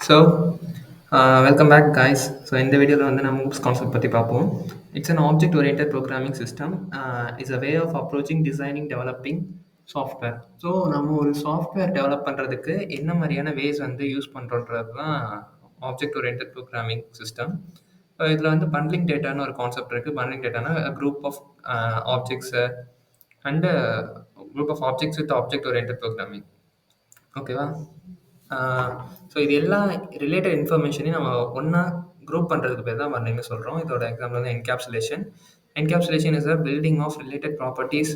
So welcome back guys. So இந்த வீடியோவில் வந்து நம்ம ஊப்ஸ் கான்செப்ட் பற்றி பார்ப்போம். It's an object oriented programming system. Is a way of approaching designing developing software. So நம்ம ஒரு சாஃப்ட்வேர் டெவலப் பண்ணுறதுக்கு என்ன மாதிரியான வேஸ் வந்து யூஸ் பண்ணுறோன்றது தான் ஆப்ஜெக்ட் oriented ப்ரோக்ராமிங் சிஸ்டம். இதில் வந்து பண்ட்லிங் டேட்டான்னு ஒரு கான்செப்ட் இருக்குது. பண்ட்லிங் டேட்டானா group of objects and group of objects with object oriented programming. ஓகேவா? ஸோ இது எல்லா ரிலேட்டட் இன்ஃபர்மேஷனையும் நம்ம ஒன்றா குரூப் பண்ணுறதுக்கு பேர் தான் பண்ட்லிங்னு சொல்கிறோம். இதோட எக்ஸாம்பிள் வந்து encapsulation. Encapsulation is a building of related properties.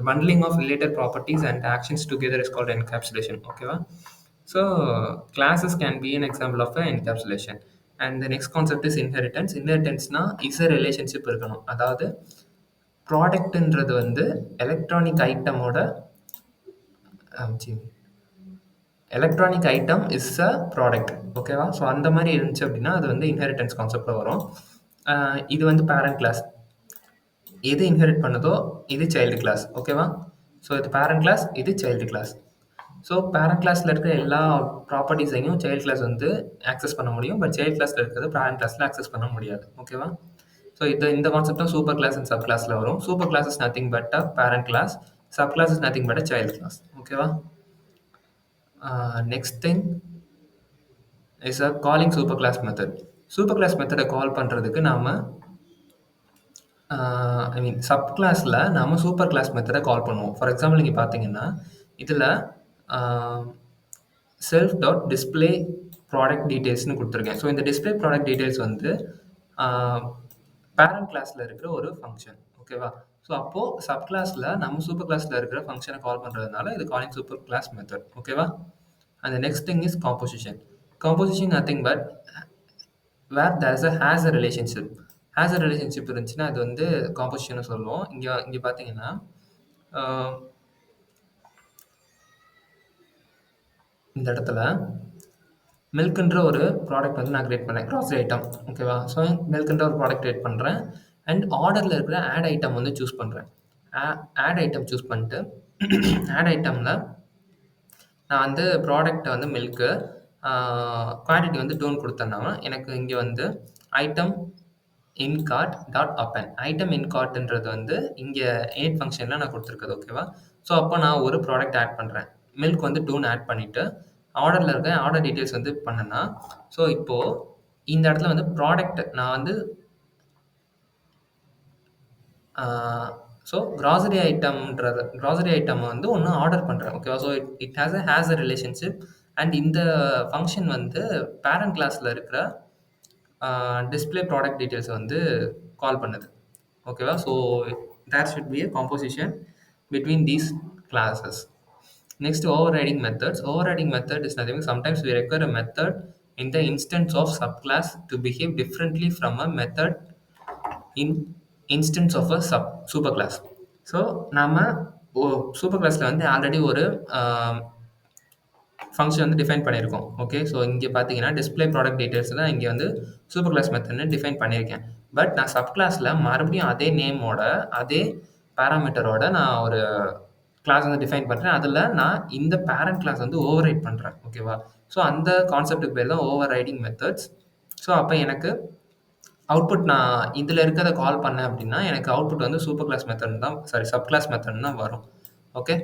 Bundling of related properties and actions together is called encapsulation. ஓகேவா? So classes can be an example of encapsulation. And the next concept is inheritance. இன்ஹெரிட்டன்ஸ்னா is a relationship இருக்கணும். அதாவது ப்ராடக்ட்ன்றது வந்து electronic ஐட்டமோட electronic item is a product. ஓகேவா? So அந்த மாதிரி இருந்துச்சு அப்படின்னா அது வந்து இன்ஹெரிட்டன்ஸ் கான்செப்டில் வரும். இது வந்து பேரண்ட் கிளாஸ். எது இன்ஹெரிட் பண்ணுதோ இது சைல்டு கிளாஸ். ஓகேவா? ஸோ இது பேரண்ட் கிளாஸ், இது சைல்டு கிளாஸ். ஸோ பேரண்ட் கிளாஸில் இருக்கிற எல்லா ப்ராப்பர்ட்டிஸையும் சைல்டு கிளாஸ் வந்து ஆக்சஸ் பண்ண முடியும். பட் சைல்டு கிளாஸில் இருக்கிறது பேரண்ட் கிளாஸில் ஆக்சஸ் பண்ண முடியாது. ஓகேவா? ஸோ இந்த கான்செப்டும் சூப்பர் கிளாஸ் அண்ட் சப் கிளாஸில் வரும். Super class is nothing but a parent class. Sub class is nothing but a child class. ஓகேவா? Next thing is a calling super class method. Super class மெத்தடை call பண்ணுறதுக்கு நாம் sub கிளாஸில் நாம் super class மெத்தடை கால் பண்ணுவோம். ஃபார் எக்ஸாம்பிள் நீங்கள் பார்த்தீங்கன்னா இதில் செல்ஃப் டாட் டிஸ்பிளே ப்ராடக்ட் டீட்டெயில்ஸ்னு கொடுத்துருக்கேன். ஸோ இந்த டிஸ்பிளே ப்ராடக்ட் டீட்டெயில்ஸ் வந்து பேரண்ட் கிளாஸில் இருக்கிற ஒரு ஃபங்க்ஷன். ஓகேவா? ஸோ அப்போது சப் கிளாஸில் நம்ம சூப்பர் கிளாஸில் இருக்கிற ஃபங்க்ஷனை கால் பண்ணுறதுனால இது காலிங் சூப்பர் கிளாஸ் மெத்தட். ஓகேவா? And the next thing is composition. Composition nothing but where there is a has a relationship. Has a relationship இருந்துச்சுன்னா அது வந்து காம்போசிஷன் சொல்லுவோம். இங்கே பார்த்தீங்கன்னா இந்த இடத்துல மில்க்ன்ற ஒரு ப்ராடக்ட் வந்து நான் கிரியேட் பண்ணேன், க்ராசரி ஐட்டம். ஓகேவா? ஸோ மில்க்ன்ற ஒரு ப்ராடக்ட் கிரியேட் பண்ணுறேன் அண்ட் ஆர்டரில் இருக்கிற ஆட் ஐட்டம் வந்து சூஸ் பண்ணுறேன். ஆட் ஐட்டம் சூஸ் பண்ணிட்டு ஆட் ஐட்டமில் நான் வந்து ப்ராடக்ட்டை வந்து மில்க்கு குவான்டிட்டி வந்து டோன் கொடுத்தேன்னா எனக்கு இங்கே வந்து ஐட்டம் இன் கார்ட் டாட் அப்பன். ஐட்டம் இன் கார்ட்ன்றது வந்து இங்கே ஏட் ஃபங்க்ஷனில் நான் கொடுத்துருக்குது. ஓகேவா? ஸோ அப்போ நான் ஒரு ப்ராடக்ட் ஆட் பண்ணுறேன். மில்க் வந்து டோன் ஆட் பண்ணிவிட்டு ஆர்டரில் இருக்க ஆர்டர் டீட்டெயில்ஸ் வந்து பண்ணேன்னா ஸோ இப்போது இந்த இடத்துல வந்து ப்ராடக்ட் நான் வந்து ஸோ க்ராசரி ஐட்டம் வந்து ஒன்று ஆர்டர் பண்ணுறேன். ஓகேவா? So it has a relationship and இந்த ஃபங்க்ஷன் வந்து பேரண்ட் கிளாஸில் இருக்கிற டிஸ்பிளே ப்ராடக்ட் டீட்டெயில்ஸை வந்து கால் பண்ணுது. ஓகேவா? So there should be a composition between these classes. Next, overriding methods. Overriding method is nothing. Sometimes we require a method in the instance of subclass to behave differently from a method in instance of a super class. So நம்ம super கிளாஸில் வந்து already ஒரு function வந்து define பண்ணியிருக்கோம். Okay? So இங்கே பார்த்தீங்கன்னா display product details தான் இங்கே வந்து சூப்பர் கிளாஸ் மெத்தட்னு டிஃபைன் பண்ணியிருக்கேன். பட் நான் சப் கிளாஸில் மறுபடியும் அதே நேமோட அதே பேராமீட்டரோட நான் ஒரு கிளாஸ் வந்து டிஃபைன் பண்ணுறேன். அதில் நான் இந்த பேரண்ட் கிளாஸ் வந்து ஓவர் ரைட் பண்ணுறேன். ஓகேவா? ஸோ அந்த கான்செப்ட்டுக்கு பேர் தான் ஓவர் ரைடிங் மெத்தட்ஸ். ஸோ அப்போ எனக்கு அவுட்புட் நான் இதில் இருக்கிறத கால் பண்ணேன் அப்படின்னா எனக்கு அவுட்புட் வந்து சூப்பர் கிளாஸ் மெத்தட் தான், சப் கிளாஸ் மெத்தட் தான் வரும். Okay?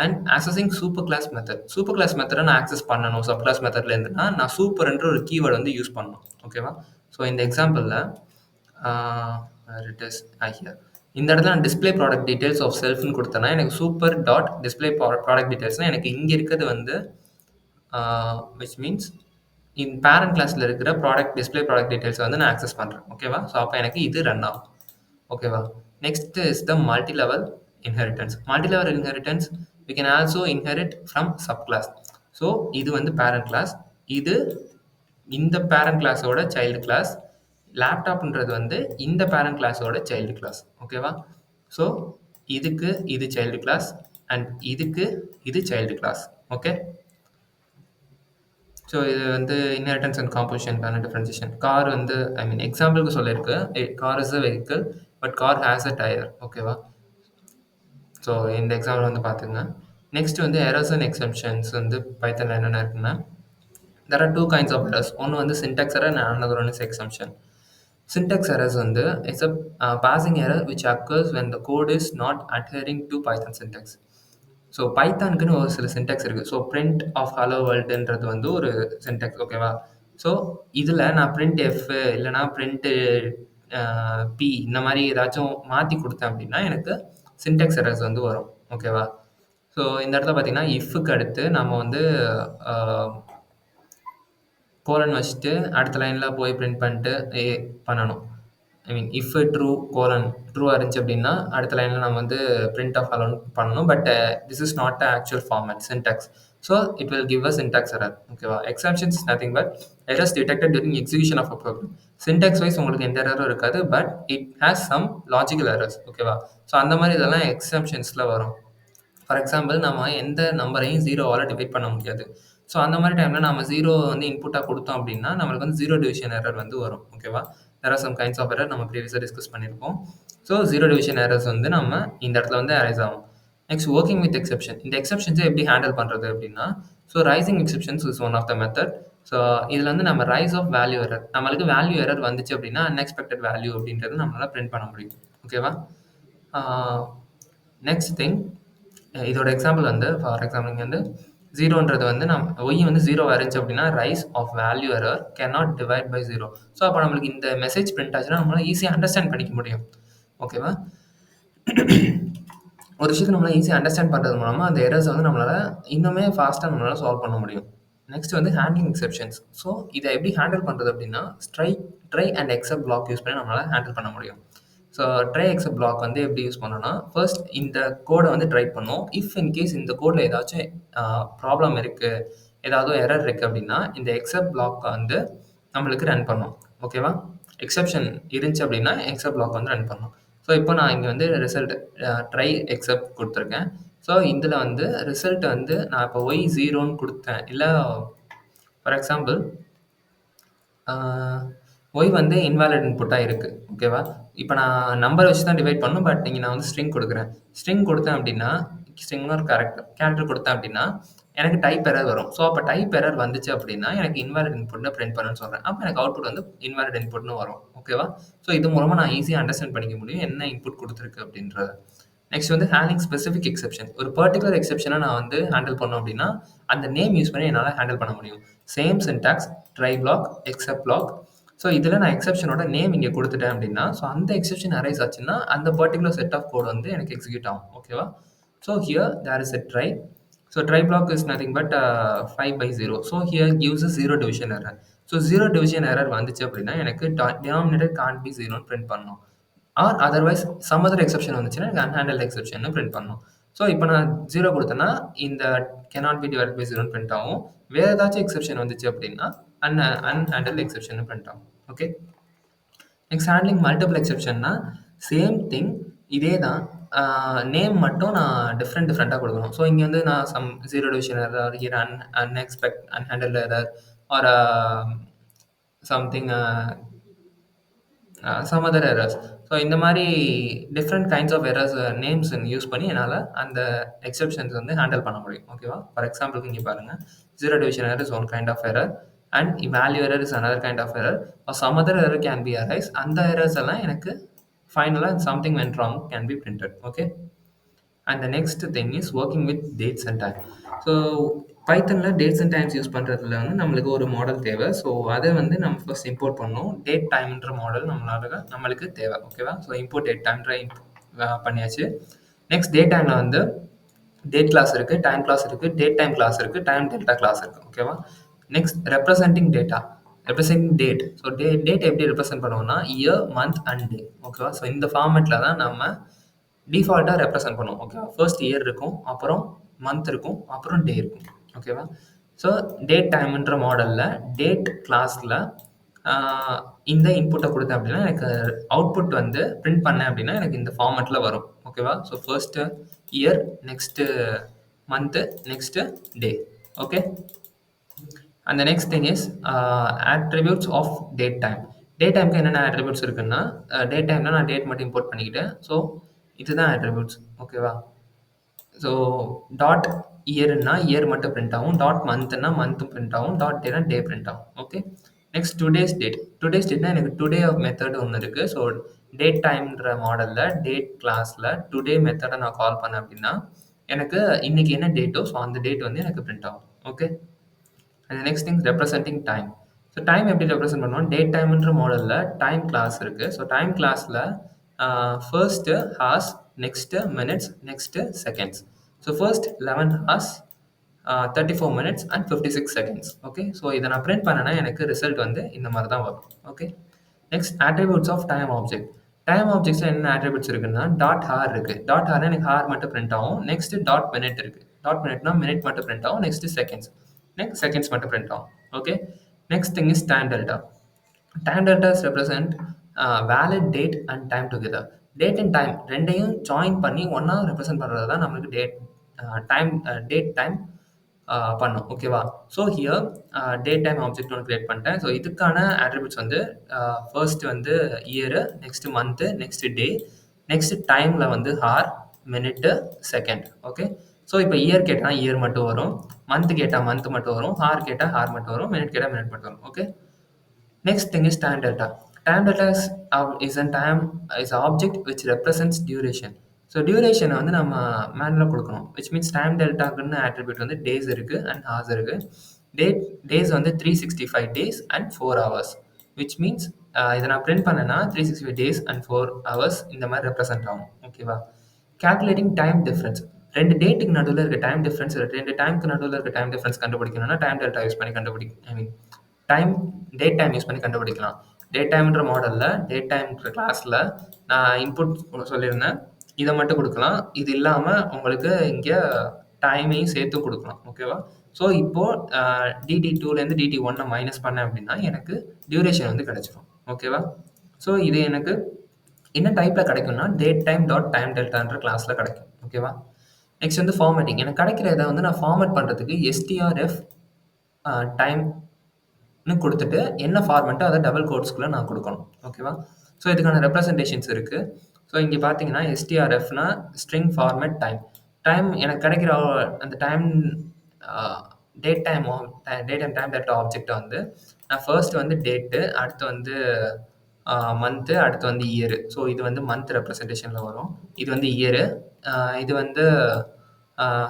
And accessing super class method. Super class மெத்தடை நான் ஆக்சஸ் பண்ணணும் சப் கிளாஸ் மெத்தட்லேருந்துனா நான் சூப்பர்ன்ற ஒரு கீவேர்டு வந்து யூஸ் பண்ணணும். ஓகேவா? ஸோ இந்த எக்ஸாம்பிளில் இட் இஸ் ஹியர் இந்த இடத்துல நான் டிஸ்பிளே ப்ராடக்ட் டீட்டெயில்ஸ் ஆஃப் செல்ஃப்னு கொடுத்தேன்னா எனக்கு சூப்பர் டாட் டிஸ்பிளே ப்ராடக்ட் டீட்டெயில்ஸ்னால் எனக்கு இங்கே இருக்கிறது வந்து விச் மீன்ஸ் இந்த பேரண்ட் கிளாஸில் இருக்கிற டிஸ்பிளே ப்ராடக்ட் டீட்டெயில்ஸை வந்து நான் ஆக்சஸ் பண்ணுறேன். ஓகேவா? ஸோ அப்போ எனக்கு இது ரன் ஆகும். ஓகேவா? Next is the multi level inheritance. Multi level inheritance we can also inherit from subclass. So இது வந்து பேரண்ட் கிளாஸ், இது இந்த பேரண்ட் கிளாஸோட சைல்டு கிளாஸ், லேப்டாப்ன்றது வந்து இந்த பேரண்ட் கிளாஸோட சைல்டு கிளாஸ். ஓகேவா? ஸோ இதுக்கு இது சைல்டு கிளாஸ் அண்ட் இதுக்கு இது சைல்டு கிளாஸ். ஓகே? ஸோ இது வந்து இன்ஹெரிட்டன்ஸ் அண்ட் காம்போசிஷனுக்கான டிஃப்ரென்சியேஷன். கார் வந்து எக்ஸாம்பிளுக்கு சொல்லியிருக்கு, car is a vehicle but car has a tyre. ஓகேவா? ஸோ இந்த எக்ஸாம்பிள் வந்து பார்த்துங்க. நெக்ஸ்ட் வந்து எரர்ஸ் அண்ட் எக்ஸெப்ஷன்ஸ் வந்து பைத்தனில் என்னென்ன இருக்குன்னா there are two kinds of errors. One வந்து syntax error and another one is exemption. Syntax errors வந்து is a passing error which occurs when the code is not adhering to Python syntax. So பைத்தானுக்குன்னு ஒரு சில syntax இருக்குது. So print of hello வேர்ல்டுன்றது வந்து ஒரு syntax, ஓகேவா? So இதில் நான் பிரிண்ட் எஃப் இல்லைனா பிரிண்ட்டு பி இந்த மாதிரி ஏதாச்சும் மாற்றி கொடுத்தேன் அப்படின்னா எனக்கு சின்டாக்ஸ் எரர்ஸ் வந்து வரும், ஓகேவா? ஸோ இந்த இடத்துல பார்த்தீங்கன்னா இஃப்க்கு அடுத்து நம்ம வந்து கோலன் வச்சுட்டு அடுத்த லைனில் போய் பிரிண்ட் பண்ணிட்டு பண்ணணும். I mean if true colon ட்ரூவாக இருந்துச்சு அப்படின்னா அடுத்த லைனில் நம்ம வந்து பிரிண்ட் ஆஃப் அலோன் பண்ணணும். But this is not a actual format syntax. So it will give a syntax error, ஓகேவா? Exceptions nothing but errors detected during execution of a program. Syntax wise உங்களுக்கு எந்த எரரும் இருக்காது, but it has some logical errors, ஓகேவா? So அந்த மாதிரி இதெல்லாம் எக்ஸப்ஷன்ஸில் வரும். ஃபார் எக்ஸாம்பிள் நம்ம எந்த நம்பரையும் ஜீரோவால் டிவைட் பண்ண முடியாது. ஸோ அந்த மாதிரி டைமில் நம்ம ஜீரோ வந்து இன்புட்டாக கொடுத்தோம் அப்படின்னா நம்மளுக்கு வந்து ஜீரோ டிவிஷன் எரர் வந்து வரும், ஓகேவா? there are some kinds of error நம்ம ப்ரீவியஸாக டிஸ்கஸ் பண்ணியிருக்கோம். ஸோ ஜீரோ டிவிஷன் எரர்ஸ் வந்து நம்ம இந்த இடத்துல வந்து அரைஸ் ஆகும். Next working with exception. இந்த எக்ஸப்ஷன்ஸை எப்படி ஹேண்டில் பண்ணுறது அப்படின்னா, so raising exceptions is one of the method. So இதில் வந்து நம்ம ரைஸ் ஆஃப் வேல்யூ எரர், நம்மளுக்கு வேல்யூ எரர் வந்துச்சு அப்படின்னா அன்எக்ஸ்பெக்டட் வேல்யூ அப்படின்றது நம்மளால் பிரிண்ட் பண்ண முடியும், ஓகேவா? நெக்ஸ்ட் திங், இதோட எக்ஸாம்பிள் வந்து ஃபார் எக்ஸாம்பிள் இங்கே வந்து ஜீரோன்றது வந்து ஒய் வந்து ஜீரோ இருந்துச்சு அப்படின்னா raise of value error cannot divide by zero. So அப்போ நம்மளுக்கு இந்த மெசேஜ் பிரிண்ட் ஆச்சுன்னா நம்மளால் ஈஸியாக அண்டர்ஸ்டாண்ட் பண்ணிக்க முடியும், ஓகேவா? ஒரு விஷயத்தை நம்மளால் ஈஸியாக அண்டர்ஸ்டாண்ட் பண்ணுறது மூலமாக அந்த எரர்ஸ் வந்து நம்மளால் இன்னுமே ஃபாஸ்ட்டாக நம்மளால் சால்வ் பண்ண முடியும். நெக்ஸ்ட் வந்து ஹேண்ட்லிங் எக்ஸப்ஷன்ஸ். ஸோ இதை எப்படி ஹேண்டில் பண்ணுறது அப்படின்னா try and except block use பண்ணி நம்மளால் ஹேண்டில் பண்ண முடியும். ஸோ ட்ரை எக்ஸப்ட் பிளாக் வந்து எப்படி யூஸ் பண்ணோன்னா, ஃபர்ஸ்ட் இந்த கோடை வந்து ட்ரை பண்ணும். இஃப் இன்கேஸ் இந்த கோடில் ஏதாச்சும் ப்ராப்ளம் இருக்குது, ஏதாவது எரர் இருக்குது அப்படின்னா இந்த எக்ஸப்ட் பிளாக்கை வந்து நம்மளுக்கு ரன் பண்ணும், ஓகேவா? எக்ஸப்ஷன் இருந்துச்சு அப்படின்னா எக்ஸப்ட் பிளாக் வந்து ரன் பண்ணும். ஸோ இப்போ நான் இங்கே வந்து ரிசல்ட் ட்ரை எக்ஸப்ட் கொடுத்துருக்கேன். ஸோ இதில் வந்து ரிசல்ட் வந்து நான் இப்போ ஒய் ஜீரோன்னு கொடுத்தேன், இல்லை ஃபார் எக்ஸாம்பிள் ஒய் வந்து இன்வாலிட் இன்புட்டாக இருக்குது, ஓகேவா? இப்போ நான் நம்பர் வச்சு தான் டிவைட் பண்ணணும், பட் இங்கே நான் வந்து ஸ்ட்ரிங் கொடுக்குறேன். ஸ்ட்ரிங் கொடுத்தேன் அப்படின்னா ஸ்ட்ரிங்னு ஒரு கேரக்டர் கொடுத்தேன் அப்படின்னா எனக்கு டைப் எரர் வரும். ஸோ அப்போ டைப் எரர் வந்துச்சு அப்படின்னா எனக்கு இன்வாலிட் இன்புட்னு பிரிண்ட் பண்ணுன்னு சொல்கிறேன். அப்போ எனக்கு அவுட்புட் வந்து இன்வாலிட் இன்புட்னு வரும், ஓகேவா? ஸோ இது மூலமாக நான் ஈஸியாக அண்டர்ஸ்டாண்ட் பண்ணிக்க முடியும் என்ன இன்புட் கொடுத்துருக்கு அப்படின்றத. நெக்ஸ்ட் வந்து ஹேண்ட்லிங் ஸ்பெசிஃபிக் எக்ஸப்ஷன். ஒரு பர்டிகுலர் எக்ஸப்ஷனை நான் வந்து ஹேண்டில் பண்ணோம் அப்படின்னா அந்த நேம் யூஸ் பண்ணி என்னால் ஹேண்டில் பண்ண முடியும். Same syntax, try block, except block. So இதில் நான் எக்ஸப்ஷனோட நேம் இங்கே கொடுத்துட்டேன் அப்படின்னா ஸோ அந்த எக்ஸப்ஷன் அரைஸ் ஆச்சுன்னா அந்த பர்டிகுலர் செட் ஆஃப் கோட் வந்து எனக்கு எக்ஸிக்யூட் ஆகும், ஓகேவா? So here there is a try. So try block is nothing but 5/0. So here gives a zero division error. So zero division error வந்துச்சு அப்படின்னா எனக்கு டினாமினேட்டர் கான்ட் பி ஜீரோன்னு print பண்ணணும். Or otherwise some other exception வந்துச்சுன்னா எனக்கு unhandle exception print பண்ணணும். So இப்போ நான் ஜீரோ கொடுத்தேன்னா இந்த cannot be divided by ஜீரோன்னு பிரிண்ட் ஆகும். வேறு ஏதாச்சும் எக்ஸப்ஷன் வந்துச்சு அப்படின்னா அன்ஹேண்டில் எக்ஸப்ஷன் பிரிண்ட் ஆகும், ஓகே? நெக்ஸ்ட் ஹேண்ட்லிங் மல்டிபிள் எக்ஸப்ஷன்னா சேம் திங், இதே தான், நேம் மட்டும் நான் டிஃப்ரெண்ட்டாக கொடுக்கணும். ஸோ இங்கே வந்து நான் some zero division error, here unhandled error or something some other errors. So இந்த மாதிரி different kinds of errors names use பண்ணி என்னால் அந்த எக்ஸப்ஷன்ஸ் வந்து ஹேண்டில் பண்ண முடியும், ஓகேவா? ஃபார் எக்ஸாம்பிளுக்கு இங்கே பாருங்கள், zero division error is one kind of error and value error is another kind of error or some other error can be arise. அந்த errors எல்லாம் எனக்கு ஃபைனலாக something went wrong can be printed, okay? And the next thing is working with dates and time. So பைத்தனில் dates and times use பண்ணுறதுல வந்து நம்மளுக்கு ஒரு model தேவை. ஸோ அதை வந்து நம்ம ஃபர்ஸ்ட் இம்போர்ட் பண்ணணும். டேட் டைம்ன்ற மாடல் நம்மளுக்கு தேவை, ஓகேவா? ஸோ இம்போர்ட் டேட் டைம்ன்ற பண்ணியாச்சு. நெக்ஸ்ட் டேட் டைமில் வந்து டேட் கிளாஸ் இருக்குது, டைம் கிளாஸ் இருக்குது, டேட் டைம் கிளாஸ் இருக்குது, டைம் டெல்டா கிளாஸ் இருக்குது, ஓகேவா? Next representing date. So date எப்படி ரெப்ரசென்ட் பண்ணுவோம்னா இயர், மந்த் அண்ட் டே, ஓகேவா? ஸோ இந்த ஃபார்மேட்டில் தான் நம்ம டிஃபால்ட்டாக ரெப்ரசென்ட் பண்ணுவோம், ஓகேவா? ஃபர்ஸ்ட் இயர் இருக்கும், அப்புறம் மந்த் இருக்கும், அப்புறம் டே இருக்கும், ஓகேவா? ஸோ டேட் டைம்ன்ற மாடலில் டேட் கிளாஸில் இந்த இன்புட்டை கொடுத்தேன் அப்படின்னா எனக்கு அவுட்புட் வந்து பிரிண்ட் பண்ணேன் அப்படின்னா எனக்கு இந்த ஃபார்மேட்டில் வரும், ஓகேவா? So first year, next month, next day, okay? And the next thing is attributes of date time. Date time என்னென்ன attributes இருக்குன்னா date timeல நான் டேட் மட்டும் இம்போர்ட் பண்ணிக்கிட்டேன். ஸோ இதுதான் attributes, ஓகேவா? ஸோ டாட் இயர்னா இயர் மட்டும் பிரிண்ட் ஆகும். டாட் மந்த்னா மந்த்தும் பிரிண்ட் ஆகும். டாட் டேனா டே பிரிண்ட் ஆகும். Okay. Next today's date. Today's டேட்னா எனக்கு டுடே ஆஃப் மெத்தட் ஒன்று இருக்கு. ஸோ டேட் டைம்ன்ற மாடல்ல டேட் கிளாஸ்ல டுடே மெத்தடை நான் கால் பண்ணேன் அப்படின்னா எனக்கு இன்னைக்கு என்ன டேட்டோ ஸோ அந்த டேட் வந்து எனக்கு பிரிண்ட் ஆகும். Okay. And next thing representing time. So time எப்படி ரெப்ரசென்ட் பண்ணுவோம்? டேட் டைம்ன்ற மாடலில் டைம் கிளாஸ் இருக்கு. ஸோ டைம் கிளாஸில் first hours, next minutes, next seconds. So first 11 hours, 34 minutes and 56 seconds. Okay. So இதை நான் பிரிண்ட் பண்ணேன்னா எனக்கு ரிசல்ட் வந்து இந்த மாதிரி தான் வரும். Okay. Next attributes of time object. Time ஆப்ஜெக்ட்ஸில் என்ன attributes இருக்குன்னா டாட் ஹார் இருக்கு. டாட் ஹார்னா எனக்கு ஹார் மட்டும் பிரிண்ட் ஆகும். நெக்ஸ்ட் டாட் மினிட் இருக்கு. டாட் மினிட்னா மினிட் மட்டும் பிரிண்ட் ஆகும். Next seconds. நெக்ஸ்ட் செகண்ட்ஸ் மட்டும் பிரிண்ட் ஆகும். Okay. Next thing is time delta. Time deltas represent valid date and time together. Date and time ரெண்டையும் ஜாயின் பண்ணி ஒன்றா ரெப்ரசென்ட் பண்ணுறது தான் நம்மளுக்கு டைம் டேட் டைம் பண்ணும். ஓகேவா? So here date time object ஒன்று கிரியேட் பண்ணிட்டேன். ஸோ இதுக்கான attributes வந்து ஃபர்ஸ்ட் வந்து year, next month, next day, next டைமில் வந்து hour, minute, second. Okay. So இப்போ இயர் கேட்டால் இயர் மட்டும் வரும், மந்த் கேட்டால் மந்த் மட்டும் வரும், ஹார் கேட்டால் ஹார் மட்டும் வரும், மினிட் கேட்டால் மினிட் மட்டும் வரும். Okay. Next thing is time delta. Time delta is an time is an object which represents duration. So டியூரேஷனை வந்து நம்ம மேனுவலாக கொடுக்கணும். விச் மீன்ஸ் டைம் டெல்டாக்குன்னு attribute வந்து டேஸ் இருக்குது அண்ட் ஹார்ஸ் இருக்குது. டேஸ் வந்து 365 days and 4 hours. Which means இதை நான் பிரிண்ட் பண்ணேன்னா 365 டேஸ் அண்ட் 4 ஹவர்ஸ் இந்த மாதிரி ரெப்ரசென்ட் ஆகும். ஓகேவா? Calculating time difference. ரெண்டு டேட்டுக்கு நடுவில் இருக்க டைம் டிஃப்ரென்ஸ், ரெண்டு டைமுக்கு நடுவில் இருக்க டைம் டிஃப்ரென்ஸ் கண்டுபிடிக்கணும்னா டைம் டெல்டா யூஸ் பண்ணி I mean time date time use பண்ணி கண்டுபிடிக்கலாம். டேட் டைம்ன்ற மாடலில் டேட் டைம்ன்ற கிளாஸில் நான் இன்புட் சொல்லியிருந்தேன். இதை மட்டும் கொடுக்கலாம். இது இல்லாமல் உங்களுக்கு இங்கே டைமையும் சேர்த்து கொடுக்கலாம். ஓகேவா? ஸோ இப்போது டிடி டூலேருந்து டிடி ஒன்னை மைனஸ் பண்ணேன் அப்படின்னா எனக்கு டியூரேஷன் வந்து கிடச்சிரும். ஓகேவா? ஸோ இது எனக்கு என்ன டைப்பில் கிடைக்கும்னா டேட் டைம் டாட் டைம் டெல்டான்ற கிளாஸில் கிடைக்கும். ஓகேவா? நெக்ஸ்ட் வந்து ஃபார்மேட்டிங். எனக்கு கிடைக்கிற இதை வந்து நான் ஃபார்மேட் பண்ணுறதுக்கு எஸ்டிஆர்எஃப் டைம்னு கொடுத்துட்டு என்ன ஃபார்மெட்டோ அதை டபுள் கோட்ஸ்குள்ளே நான் கொடுக்கணும். ஓகேவா? ஸோ இதுக்கான ரெப்ரசன்டேஷன்ஸ் இருக்குது. ஸோ இங்கே பார்த்தீங்கன்னா எஸ்டிஆர்எஃப்னா ஸ்ட்ரிங் ஃபார்மேட் டைம். டைம் எனக்கு கிடைக்கிற அந்த time date time date and time data ஆப்ஜெக்டை வந்து நான் ஃபர்ஸ்ட் வந்து டேட்டு, அடுத்து வந்து மந்த்து, அடுத்து வந்து இயரு. ஸோ இது வந்து மந்த் ரெப்ரசன்டேஷனில் வரும். இது வந்து இயரு, இது வந்து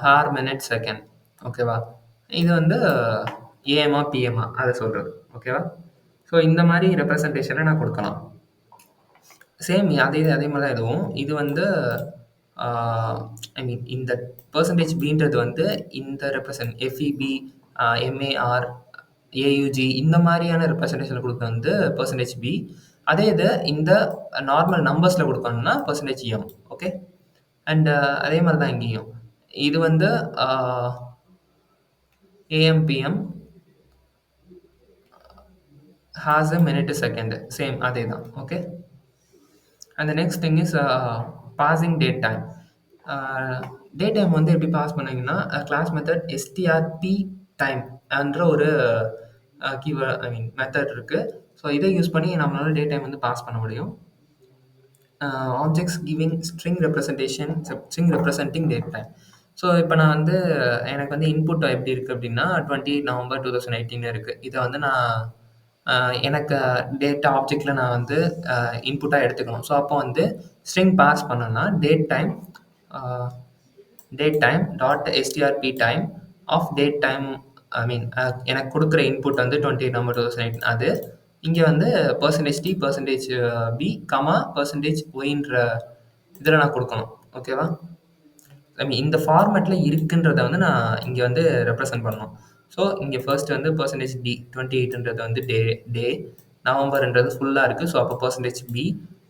ஹார், மினிட், செகண்ட். ஓகேவா? இது வந்து ஏஎம்மா பிஎம்மா அதை சொல்கிறது. ஓகேவா? ஸோ இந்த மாதிரி ரெப்ரசன்டேஷனை நான் கொடுக்கலாம். சேம் அதே மாதிரி தான் இதுவும். இது வந்து ஐ மீன் இந்த பெர்சன்டேஜ் பின்றது வந்து இந்த ரெப்ரசன்ட் எஃப்இபி, எம்ஏஆர், ஏயுஜி இந்த மாதிரியான ரெப்ரசன்டேஷனில் கொடுக்க வந்து பெர்சன்டேஜ் பி. அதே இது இந்த நார்மல் நம்பர்ஸில் கொடுக்கணும்னா பெர்சன்டேஜ் எம். ஓகே. அண்ட் அதே மாதிரி தான் இங்கேயும் இது வந்து AM PM has a minute second. Same அதே தான். Okay. And the next thing is passing date time. Date time வந்து எப்படி பாஸ் பண்ணீங்கன்னா கிளாஸ் மெத்தட் எஸ்டிஆர்பி டைம் என்ற ஒரு கீவேர்ட் ஐ மீன் மெத்தட் இருக்குது. ஸோ இதை யூஸ் பண்ணி நம்மளால டேட் டைம் வந்து பாஸ் பண்ண முடியும். Objects giving string representing date time. So இப்போ நான் வந்து எனக்கு வந்து இன்புட் எப்படி இருக்குது அப்படின்னா 28 நவம்பர் 2018 இருக்குது. இதை வந்து நான் எனக்கு டேட்டா ஆப்ஜெக்டில் நான் வந்து இன்புட்டாக எடுத்துக்கணும். ஸோ அப்போ வந்து ஸ்ட்ரிங் பாஸ் பண்ணோன்னா date time dot STRP time of date time I mean எனக்கு கொடுக்குற இன்புட் வந்து 28 நவம்பர் 2018. அது இங்கே வந்து percentage D, percentage B, comma percentage ஒய்ன்ற இதில் நான் கொடுக்கணும். ஓகேவா? ஐ மீன் இந்த ஃபார்மேட்டில் இருக்குன்றத வந்து நான் இங்கே வந்து ரெப்ரசன்ட் பண்ணணும். ஸோ இங்கே ஃபர்ஸ்ட் வந்து பர்சன்டேஜ் டி 28ன்றது வந்து டே, நவம்பர்ன்றது ஃபுல்லாக இருக்குது. ஸோ அப்போ பர்சன்டேஜ் பி.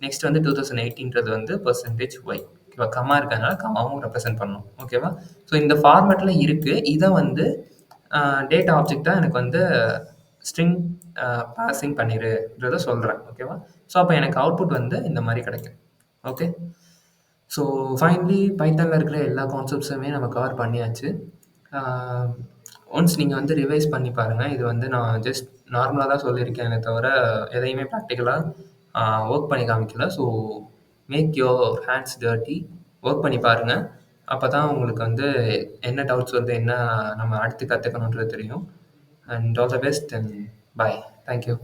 நெக்ஸ்ட் வந்து 2018ன்றது வந்து பர்சன்டேஜ் ஒய். ஓகேவா? கமா இருக்கிறதுனால கமாவும் ரெப்ரசென்ட் பண்ணணும். ஓகேவா? ஸோ இந்த ஃபார்மேட்டில் இருக்குது. இதை வந்து டேட்டா ஆப்ஜெக்டாக எனக்கு வந்து ஸ்ட்ரிங் பாசிங் பண்ணிடுன்றத சொல்கிறேன். ஓகேவா? ஸோ அப்போ எனக்கு அவுட்புட் வந்து இந்த மாதிரி கிடைக்கும். ஓகே. ஸோ ஃபைனலி பைத்தானில் இருக்கிற எல்லா கான்செப்ட்ஸுமே நம்ம கவர் பண்ணியாச்சு. ஒன்ஸ் நீங்கள் வந்து ரிவைஸ் பண்ணி பாருங்கள். இது வந்து நான் ஜஸ்ட் நார்மலாக தான் சொல்லியிருக்கேனே தவிர எதையுமே ப்ராக்டிக்கலாக ஒர்க் பண்ணி காமிக்கல. So make your hands dirty, work பண்ணி பாருங்கள். அப்பதான் உங்களுக்கு வந்து என்ன டவுட்ஸ் வருது, என்ன நம்ம அடுத்து கத்துக்கணுன்றது தெரியும். And all the best and bye. Thank you.